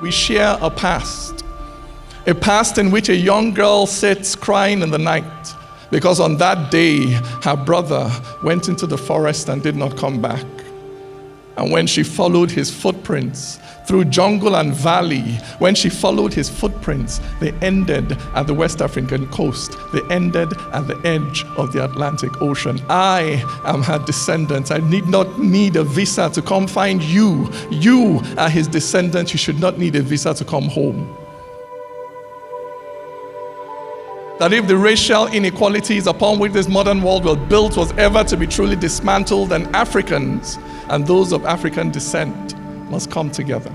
We share a past in which a young girl sits crying in the night because on that day her brother went into the forest and did not come back. And when she followed his footprints through jungle and valley, when she followed his footprints, they ended at the West African coast. They ended at the edge of the Atlantic Ocean. I am her descendant. I need not need a visa to come find you. You are his descendant. You should not need a visa to come home. That if the racial inequalities upon which this modern world was built was ever to be truly dismantled, then Africans and those of African descent must come together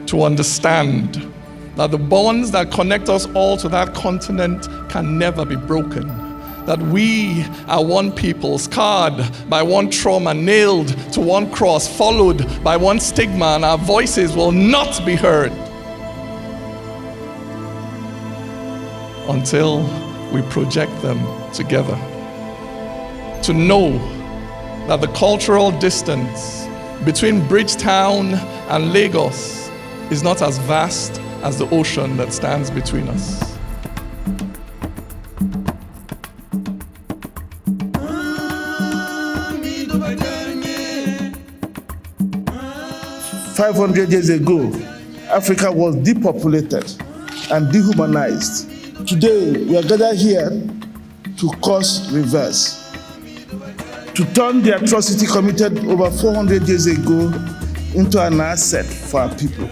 to understand that the bonds that connect us all to that continent can never be broken. That we are one people, scarred by one trauma, nailed to one cross, followed by one stigma, and our voices will not be heard until we project them together. To know that the cultural distance between Bridgetown and Lagos is not as vast as the ocean that stands between us. 500 years ago, Africa was depopulated and dehumanized. Today, we are gathered here to cause reverse, to turn the atrocity committed over 400 years ago into an asset for our people.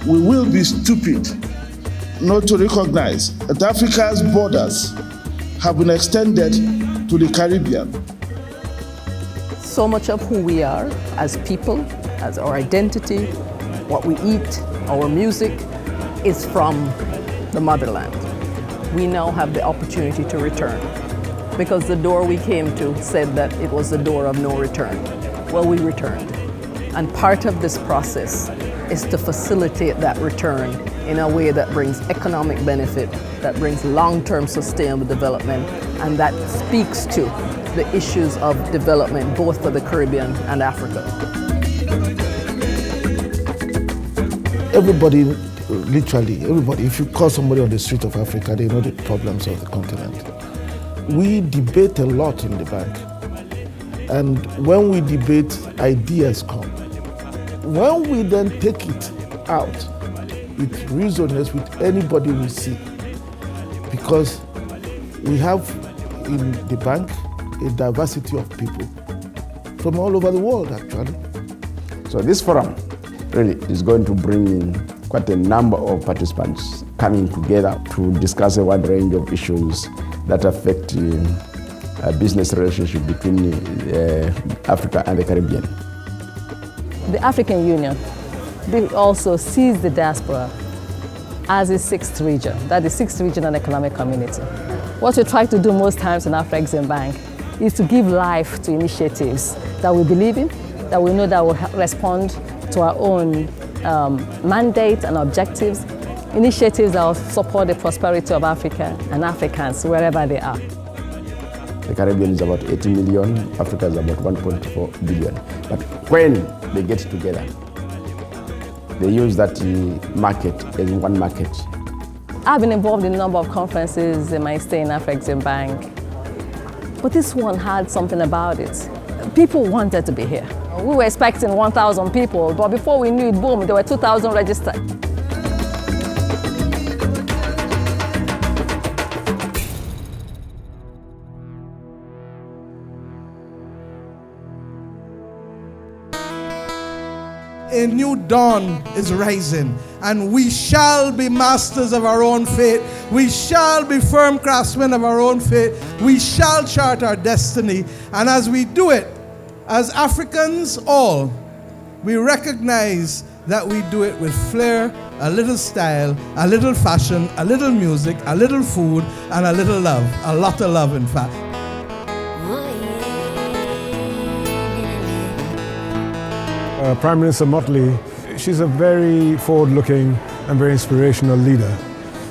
We will be stupid not to recognize that Africa's borders have been extended to the Caribbean. So much of who we are as people, as our identity, what we eat, our music, is from the motherland. We now have the opportunity to return because the door we came to said that it was the door of no return. Well, we returned. And part of this process is to facilitate that return in a way that brings economic benefit, that brings long-term sustainable development, and that speaks to the issues of development both for the Caribbean and Africa. Everybody, literally, everybody, if you call somebody on the street of Africa, they know the problems of the continent. We debate a lot in the bank. And when we debate, ideas come. When we then take it out, it resonates with anybody we see. Because we have in the bank a diversity of people from all over the world, actually. So this forum really is going to bring in quite a number of participants coming together to discuss a wide range of issues that affect a business relationship between Africa and the Caribbean. The African Union also sees the diaspora as a sixth region, that is sixth regional economic community. What we try to do most times in Afreximbank is to give life to initiatives that we believe in, that we know that will respond to our own mandate and objectives, initiatives that will support the prosperity of Africa and Africans wherever they are. The Caribbean is about 80 million, Africa is about 1.4 billion. But when they get together, they use that market as one market. I've been involved in a number of conferences in my stay in Afreximbank, but this one had something about it. People wanted to be here. We were expecting 1,000 people, but before we knew it, boom, there were 2,000 registered. A new dawn is rising, and we shall be masters of our own fate. We shall be firm craftsmen of our own fate. We shall chart our destiny. And as we do it, as Africans all, we recognize that we do it with flair, a little style, a little fashion, a little music, a little food, and a little love. A lot of love, in fact. Prime Minister Motley, she's a very forward-looking and very inspirational leader.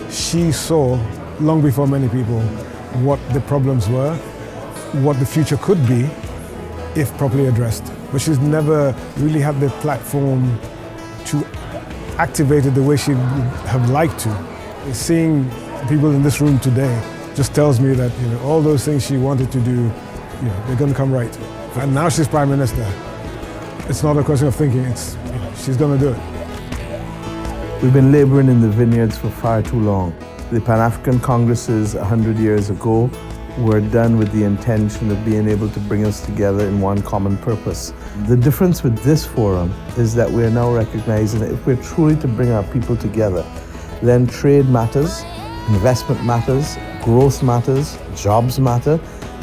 She saw, long before many people, what the problems were, what the future could be if properly addressed. but she's never really had the platform to activate it the way she would have liked to. Seeing people in this room today just tells me that all those things she wanted to do, they're going to come right. And now she's Prime Minister. It's not a question of thinking, she's going to do it. We've been laboring in the vineyards for far too long. The Pan-African Congresses 100 years ago were done with the intention of being able to bring us together in one common purpose. The difference with this forum is that we are now recognizing that if we're truly to bring our people together, then trade matters, investment matters, growth matters, jobs matter,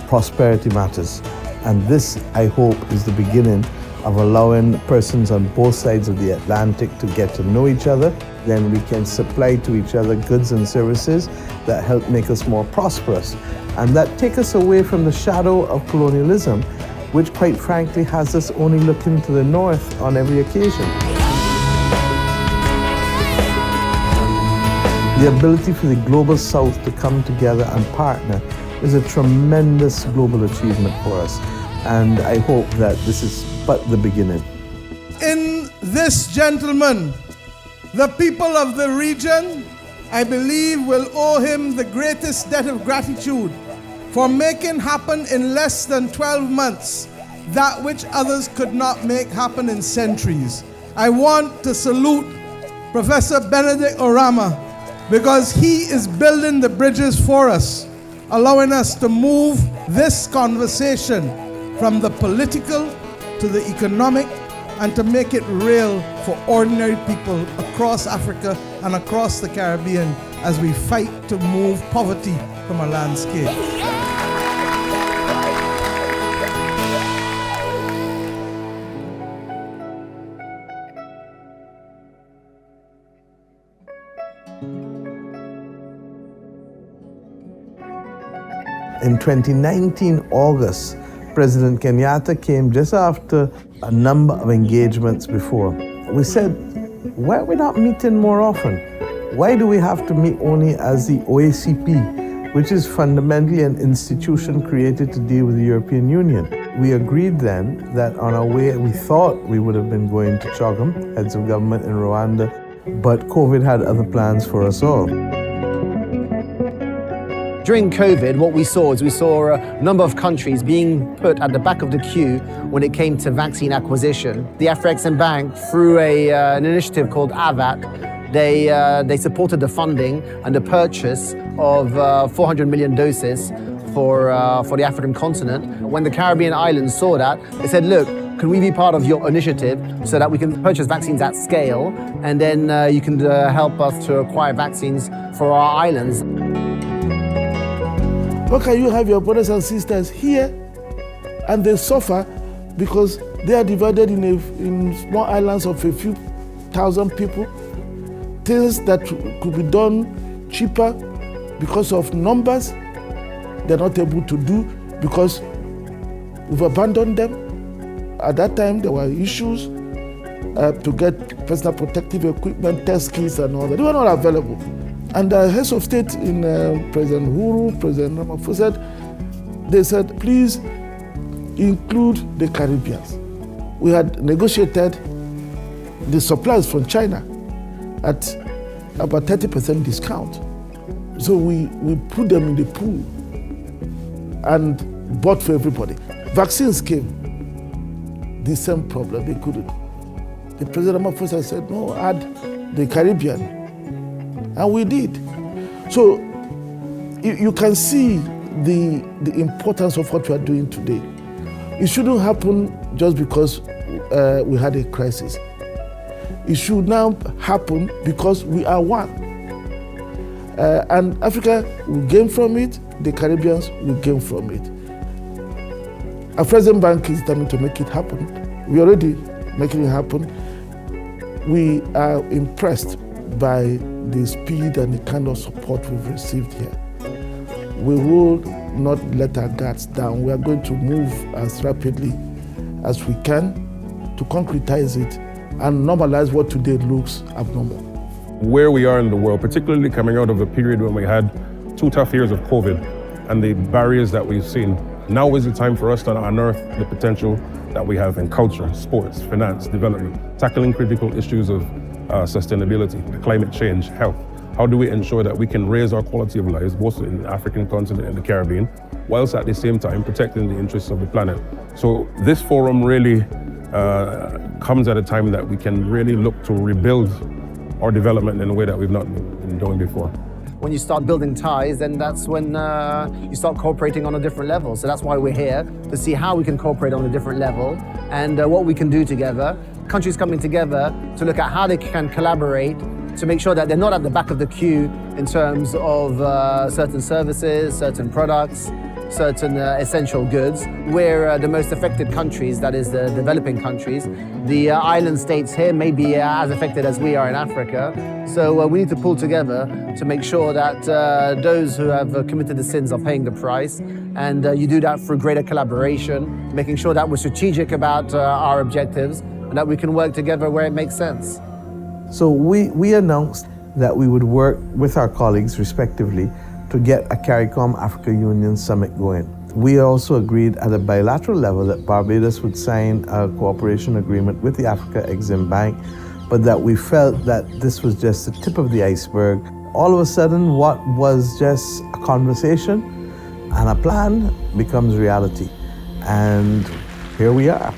prosperity matters. And this, I hope, is the beginning of allowing persons on both sides of the Atlantic to get to know each other. Then we can supply to each other goods and services that help make us more prosperous and that take us away from the shadow of colonialism, which quite frankly has us only looking to the north on every occasion. The ability for the global south to come together and partner is a tremendous global achievement for us. And I hope that this is but the beginning. In this gentleman, the people of the region, I believe, will owe him the greatest debt of gratitude for making happen in less than 12 months that which others could not make happen in centuries. I want to salute Professor Benedict Orama because he is building the bridges for us, allowing us to move this conversation from the political to the economic and to make it real for ordinary people across Africa and across the Caribbean as we fight to move poverty from our landscape. In 2019, August, President Kenyatta came just after a number of engagements before. We said, why are we not meeting more often? Why do we have to meet only as the OACP, which is fundamentally an institution created to deal with the European Union? We agreed then that on our way, we thought we would have been going to CHOGM, heads of government in Rwanda, but COVID had other plans for us all. During COVID, what we saw is a number of countries being put at the back of the queue when it came to vaccine acquisition. The Afreximbank, through an initiative called AVAC, they supported the funding and the purchase of 400 million doses for the African continent. When the Caribbean islands saw that, they said, look, can we be part of your initiative so that we can purchase vaccines at scale and then you can help us to acquire vaccines for our islands? How can you have your brothers and sisters here and they suffer because they are divided in small islands of a few thousand people? Things that could be done cheaper because of numbers, they're not able to do because we've abandoned them. At that time, there were issues to get personal protective equipment, test kits and all that. They were not available. And the heads of state in President Uhuru, President Ramaphosa, they said, please include the Caribbeans. We had negotiated the supplies from China at about 30% discount. So we put them in the pool and bought for everybody. Vaccines came, the same problem, they couldn't. The President Ramaphosa said, no, add the Caribbean. And we did. So you can see the importance of what we are doing today. It shouldn't happen just because we had a crisis. It should now happen because we are one. And Africa will gain from it, the Caribbeans will gain from it. Afreximbank is determined to make it happen. We're already making it happen. We are impressed by the speed and the kind of support we've received here. We will not let our guards down. We are going to move as rapidly as we can to concretize it and normalize what today looks abnormal. Where we are in the world, particularly coming out of a period when we had 2 tough years of COVID and the barriers that we've seen, now is the time for us to unearth the potential that we have in culture, sports, finance, development, tackling critical issues of sustainability, climate change, health. How do we ensure that we can raise our quality of lives, both in the African continent and the Caribbean, whilst at the same time protecting the interests of the planet? So this forum really comes at a time that we can really look to rebuild our development in a way that we've not been doing before. When you start building ties, then that's when you start cooperating on a different level. So that's why we're here, to see how we can cooperate on a different level and what we can do together. Countries coming together to look at how they can collaborate to make sure that they're not at the back of the queue in terms of certain services, certain products, certain essential goods. We're the most affected countries, that is the developing countries. The island states here may be as affected as we are in Africa. So we need to pull together to make sure that those who have committed the sins are paying the price. And you do that through greater collaboration, making sure that we're strategic about our objectives and that we can work together where it makes sense. So we announced that we would work with our colleagues respectively to get a CARICOM Africa Union Summit going. We also agreed at a bilateral level that Barbados would sign a cooperation agreement with the Afreximbank, but that we felt that this was just the tip of the iceberg. All of a sudden, what was just a conversation and a plan becomes reality. And here we are.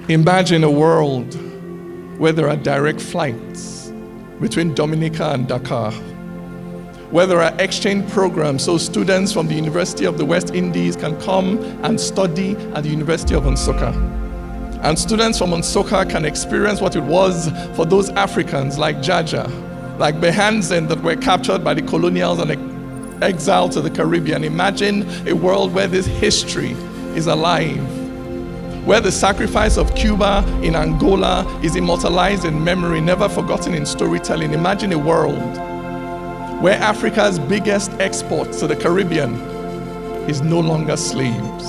Imagine a world where there are direct flights between Dominica and Dakar, where there are exchange programs so students from the University of the West Indies can come and study at the University of Nsukka. And students from Nsukka can experience what it was for those Africans like Jaja, like Behanzin, that were captured by the colonials and exiled to the Caribbean. Imagine a world where this history is alive, where the sacrifice of Cuba in Angola is immortalized in memory, never forgotten in storytelling. Imagine a world where Africa's biggest export to the Caribbean is no longer slaves.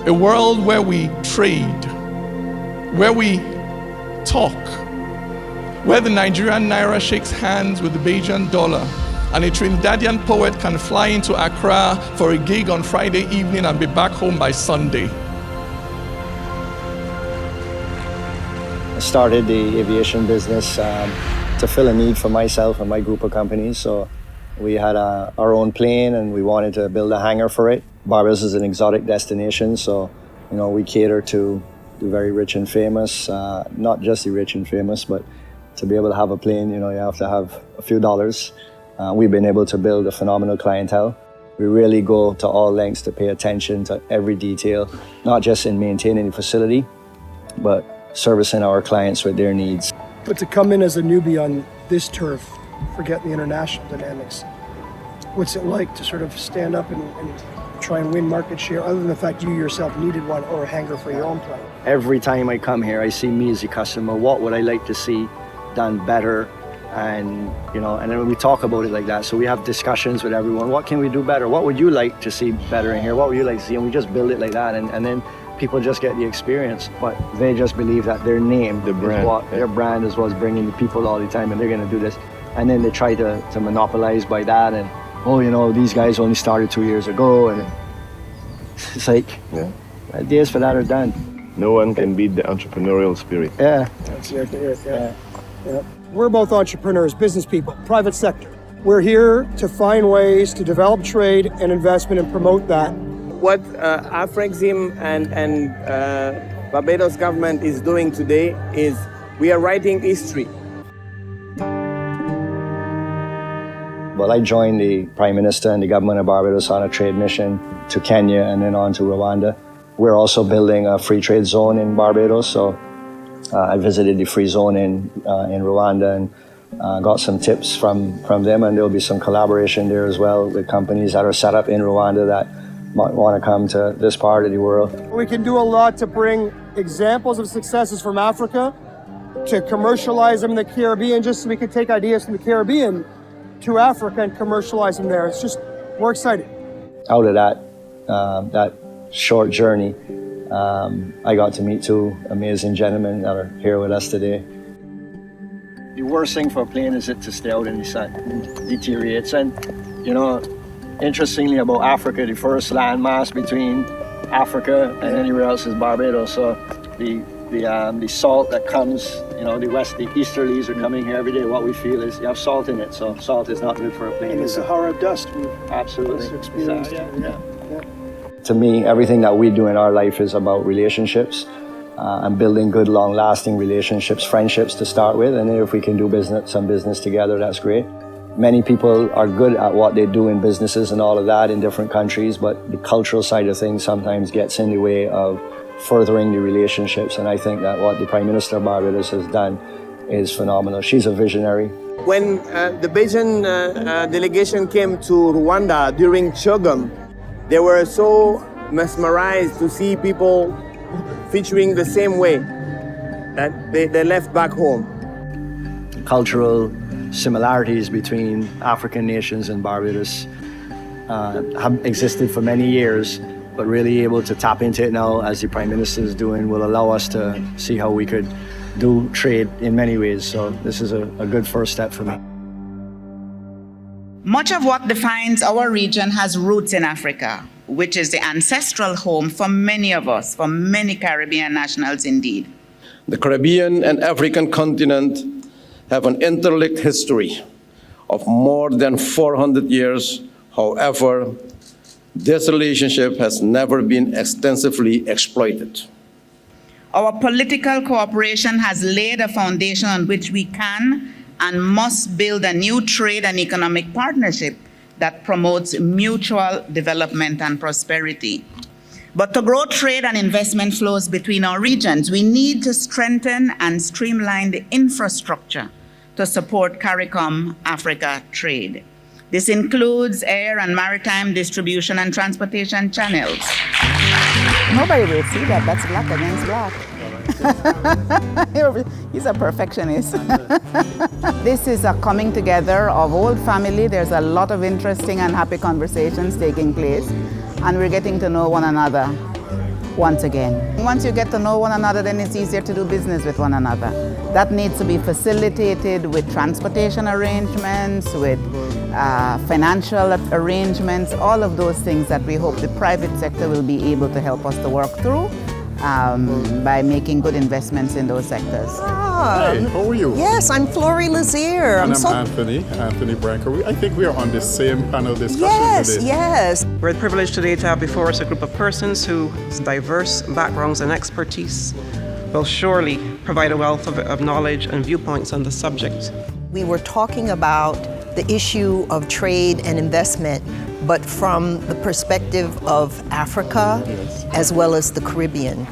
A world where we trade, where we talk, where the Nigerian naira shakes hands with the Bajan dollar, and a Trinidadian poet can fly into Accra for a gig on Friday evening and be back home by Sunday. I started the aviation business to fill a need for myself and my group of companies. So we had our own plane and we wanted to build a hangar for it. Barbados is an exotic destination, so we cater to the very rich and famous, not just the rich and famous, but to be able to have a plane, you have to have a few dollars. We've been able to build a phenomenal clientele. We really go to all lengths to pay attention to every detail, not just in maintaining the facility, but servicing our clients with their needs. But to come in as a newbie on this turf, forget the international dynamics. What's it like to sort of stand up and try and win market share, other than the fact you yourself needed one or a hangar for your own plane? Every time I come here, I see me as a customer. What would I like to see done better? And and then we talk about it like that. So we have discussions with everyone. What can we do better? What would you like to see better in here? What would you like to see? And we just build it like that. And then people just get the experience, but they just believe that their name, their brand is what's bringing the people all the time, and they're going to do this. And then they try to monopolize by that, and these guys only started 2 years ago, and it's like, ideas for that are done. No one can beat the entrepreneurial spirit. Yeah. That's it. Yeah. We're both entrepreneurs, business people, private sector. We're here to find ways to develop trade and investment and promote that. What Afrexim and Barbados government is doing today is we are writing history. Well, I joined the Prime Minister and the government of Barbados on a trade mission to Kenya and then on to Rwanda. We're also building a free trade zone in Barbados, so I visited the free zone in Rwanda and got some tips from them, and there'll be some collaboration there as well with companies that are set up in Rwanda that might want to come to this part of the world. We can do a lot to bring examples of successes from Africa, to commercialize them in the Caribbean, just so we can take ideas from the Caribbean to Africa and commercialize them there. It's just, we're excited. Out of that short journey, I got to meet two amazing gentlemen that are here with us today. The worst thing for a plane is it to stay out in the sun. It deteriorates. And, interestingly about Africa, the first landmass between Africa and anywhere else is Barbados. So the salt that comes, the easterlies are coming here every day. What we feel is you have salt in it, so salt is not good for a plane. And the Sahara dust we've absolutely experienced. To me, everything that we do in our life is about relationships and building good, long-lasting relationships, friendships to start with. And if we can do some business together, that's great. Many people are good at what they do in businesses and all of that in different countries, but the cultural side of things sometimes gets in the way of furthering the relationships. And I think that what the Prime Minister of Barbados has done is phenomenal. She's a visionary. When the Bajan delegation came to Rwanda during CHOGM, they were so mesmerized to see people featuring the same way that they left back home. Cultural similarities between African nations and Barbados have existed for many years, but really able to tap into it now, as the Prime Minister is doing, will allow us to see how we could do trade in many ways. So this is a good first step for me. Much of what defines our region has roots in Africa, which is the ancestral home for many of us, for many Caribbean nationals indeed. The Caribbean and African continent have an interlinked history of more than 400 years. However, this relationship has never been extensively exploited. Our political cooperation has laid a foundation on which we can and must build a new trade and economic partnership that promotes mutual development and prosperity. But to grow trade and investment flows between our regions, we need to strengthen and streamline the infrastructure to support CARICOM Africa trade. This includes air and maritime distribution and transportation channels. Nobody will see that. That's black against black. He's a perfectionist. This is a coming together of old family. There's a lot of interesting and happy conversations taking place, and we're getting to know one another once again. Once you get to know one another, then it's easier to do business with one another. That needs to be facilitated with transportation arrangements, with financial arrangements, all of those things that we hope the private sector will be able to help us to work through by making good investments in those sectors. Hey, how are you? Yes, I'm Flory Lazier. And I'm Anthony Branker. I think we are on the same panel discussion today. Yes. We're privileged today to have before us a group of persons whose diverse backgrounds and expertise will surely provide a wealth of knowledge and viewpoints on the subject. We were talking about the issue of trade and investment, but from the perspective of Africa as well as the Caribbean.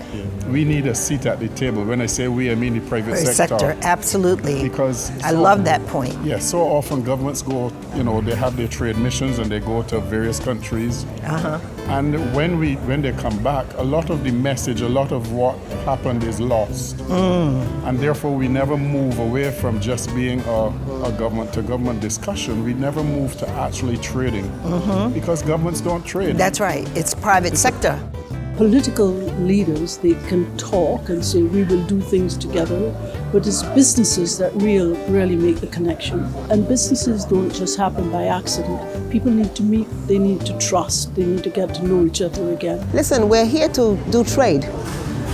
We need a seat at the table. When I say we, I mean the private sector. Absolutely. Because I love that point. Yeah, so often governments go, they have their trade missions and they go to various countries. And when they come back, a lot of the message, a lot of what happened is lost. And therefore we never move away from just being a government-to-government discussion. We never move to actually trading because governments don't trade. That's right. It's private sector. Political leaders, they can talk and say we will do things together, but it's businesses that really make the connection. And businesses don't just happen by accident. People need to meet, they need to trust, they need to get to know each other again. Listen, we're here to do trade,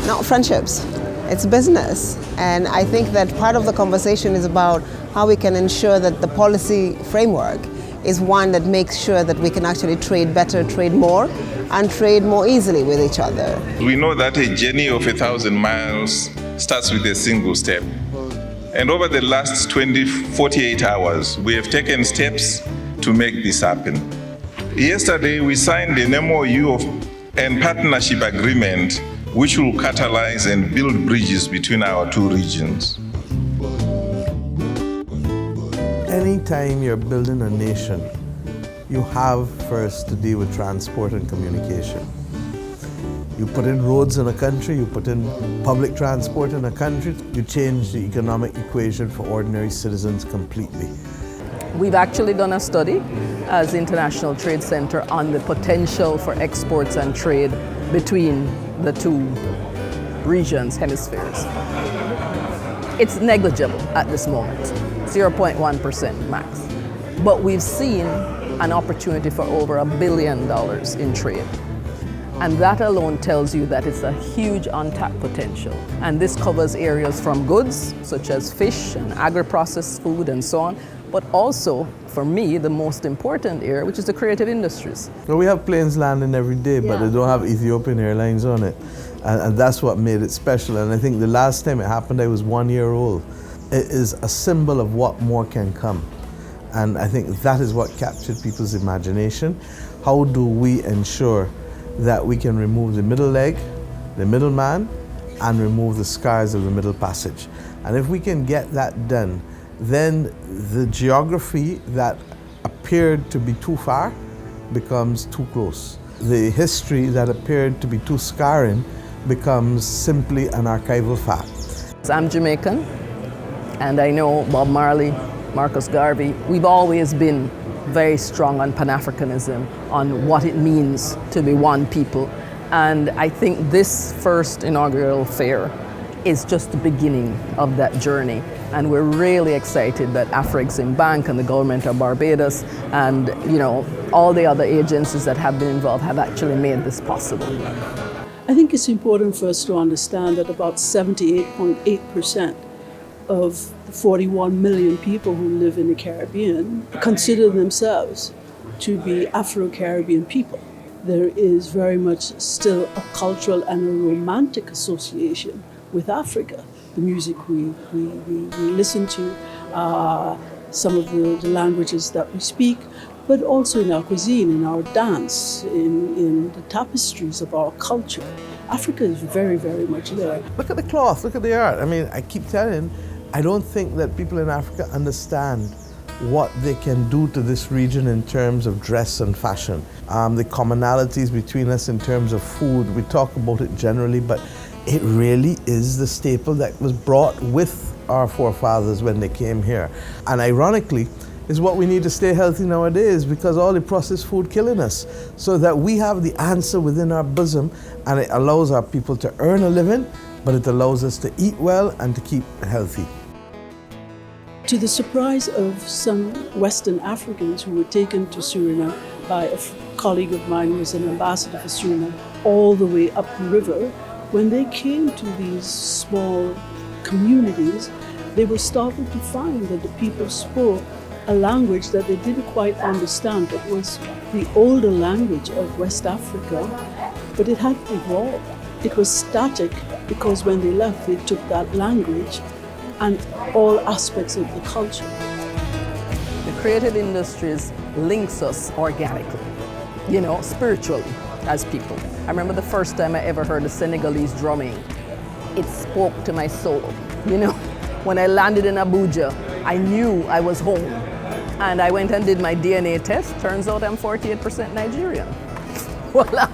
not friendships. It's business. And I think that part of the conversation is about how we can ensure that the policy framework is one that makes sure that we can actually trade better, trade more, and trade more easily with each other. We know that a journey of 1,000 miles starts with a single step. And over the last 48 hours, we have taken steps to make this happen. Yesterday, we signed an MOU and partnership agreement which will catalyze and build bridges between our two regions. Anytime you're building a nation, you have first to deal with transport and communication. You put in roads in a country, you put in public transport in a country, you change the economic equation for ordinary citizens completely. We've actually done a study as International Trade Center on the potential for exports and trade between the two regions, hemispheres. It's negligible at this moment, 0.1% max. But we've seen an opportunity for over $1 billion in trade. And that alone tells you that it's a huge untapped potential. And this covers areas from goods, such as fish and agri-processed food and so on, but also, for me, the most important area, which is the creative industries. Well, we have planes landing every day, but they don't have Ethiopian Airlines on it. And that's what made it special. And I think the last time it happened, I was 1 year old. It is a symbol of what more can come. And I think that is what captured people's imagination. How do we ensure that we can remove the middle leg, the middleman, and remove the scars of the middle passage? And if we can get that done, then the geography that appeared to be too far becomes too close. The history that appeared to be too scarring becomes simply an archival fact. I'm Jamaican, and I know Bob Marley, Marcus Garvey, we've always been very strong on Pan-Africanism, on what it means to be one people. And I think this first inaugural fair is just the beginning of that journey. And we're really excited that Afreximbank and the government of Barbados and all the other agencies that have been involved have actually made this possible. I think it's important for us to understand that about 78.8% of the 41 million people who live in the Caribbean consider themselves to be Afro-Caribbean people. There is very much still a cultural and a romantic association with Africa. The music we listen to, some of the languages that we speak, but also in our cuisine, in our dance, in the tapestries of our culture. Africa is very, very much there. Look at the cloth, look at the art. I mean, I keep telling, I don't think that people in Africa understand what they can do to this region in terms of dress and fashion. The commonalities between us in terms of food, we talk about it generally, but it really is the staple that was brought with our forefathers when they came here. And ironically, is what we need to stay healthy nowadays, because all the processed food killing us, so that we have the answer within our bosom, and it allows our people to earn a living, but it allows us to eat well and to keep healthy. To the surprise of some Western Africans who were taken to Suriname by a colleague of mine who was an ambassador for Suriname all the way up the river, when they came to these small communities, they were startled to find that the people spoke a language that they didn't quite understand. It was the older language of West Africa, but it had evolved. It was static because when they left, they took that language and all aspects of the culture. The creative industries links us organically, spiritually as people. I remember the first time I ever heard the Senegalese drumming. It spoke to my soul, When I landed in Abuja, I knew I was home. And I went and did my DNA test. Turns out I'm 48% Nigerian. Voila.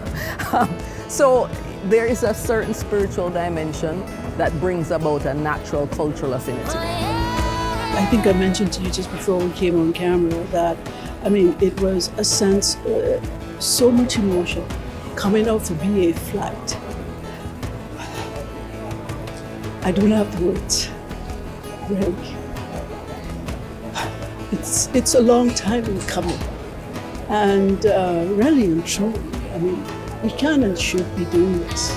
So there is a certain spiritual dimension that brings about a natural cultural affinity. I think I mentioned to you just before we came on camera that, it was a sense, so much emotion coming out to be a flight. I don't have the words, really. It's a long time in coming, and really and truly, we can and should be doing this.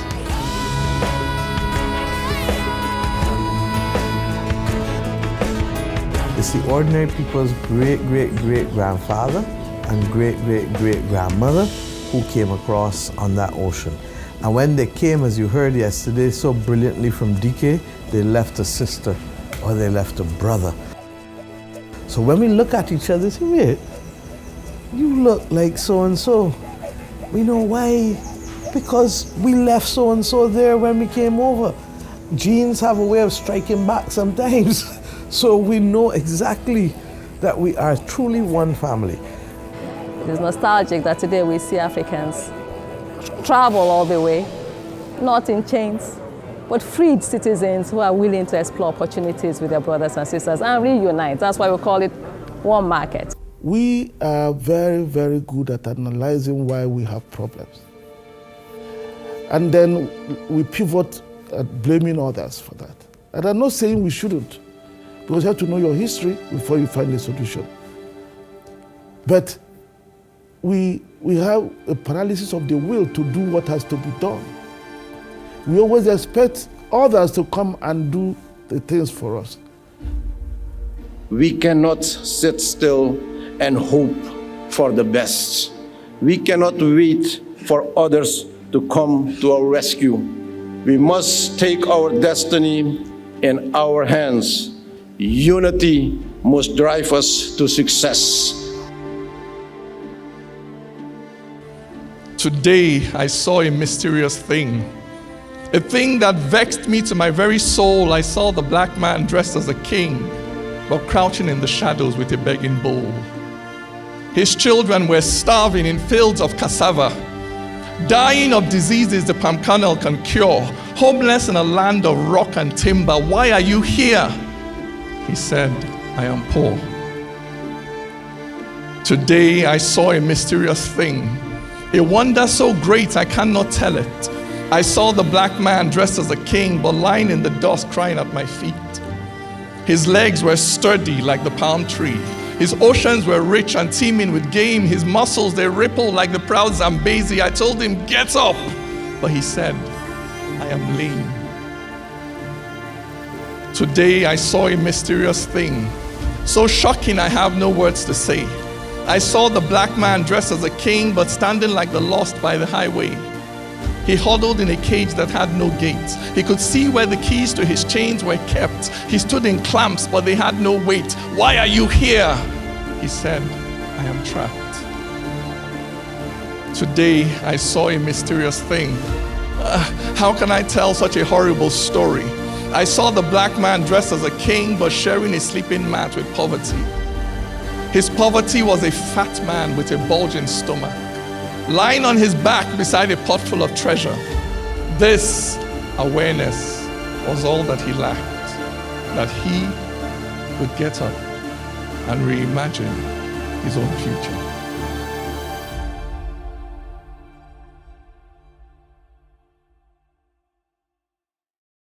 It's the ordinary people's great-great-great-grandfather and great-great-great-grandmother who came across on that ocean. And when they came, as you heard yesterday so brilliantly from DK, they left a sister or they left a brother. So when we look at each other, say, wait, you look like so-and-so. We know why. Because we left so-and-so there when we came over. Genes have a way of striking back sometimes. So we know exactly that we are truly one family. It's nostalgic that today we see Africans travel all the way, not in chains, but freed citizens who are willing to explore opportunities with their brothers and sisters and reunite. That's why we call it one market. We are very, very good at analyzing why we have problems. And then we pivot at blaming others for that. And I'm not saying we shouldn't, because you have to know your history before you find a solution. But we have a paralysis of the will to do what has to be done. We always expect others to come and do the things for us. We cannot sit still and hope for the best. We cannot wait for others to come to our rescue. We must take our destiny in our hands. Unity must drive us to success. Today, I saw a mysterious thing. A thing that vexed me to my very soul. I saw the black man dressed as a king, but crouching in the shadows with a begging bowl. His children were starving in fields of cassava, dying of diseases the palm kernel can cure, homeless in a land of rock and timber. Why are you here? He said, I am poor. Today I saw a mysterious thing, a wonder so great I cannot tell it. I saw the black man dressed as a king, but lying in the dust crying at my feet. His legs were sturdy like the palm tree. His oceans were rich and teeming with game. His muscles, they rippled like the proud Zambezi. I told him, get up. But he said, I am lame. Today I saw a mysterious thing, so shocking I have no words to say. I saw the black man dressed as a king, but standing like the lost by the highway. He huddled in a cage that had no gates. He could see where the keys to his chains were kept. He stood in clamps, but they had no weight. Why are you here? He said, I am trapped. Today, I saw a mysterious thing. How can I tell such a horrible story? I saw the black man dressed as a king, but sharing a sleeping mat with poverty. His poverty was a fat man with a bulging stomach, lying on his back beside a pot full of treasure. This awareness was all that he lacked, that he could get up and reimagine his own future.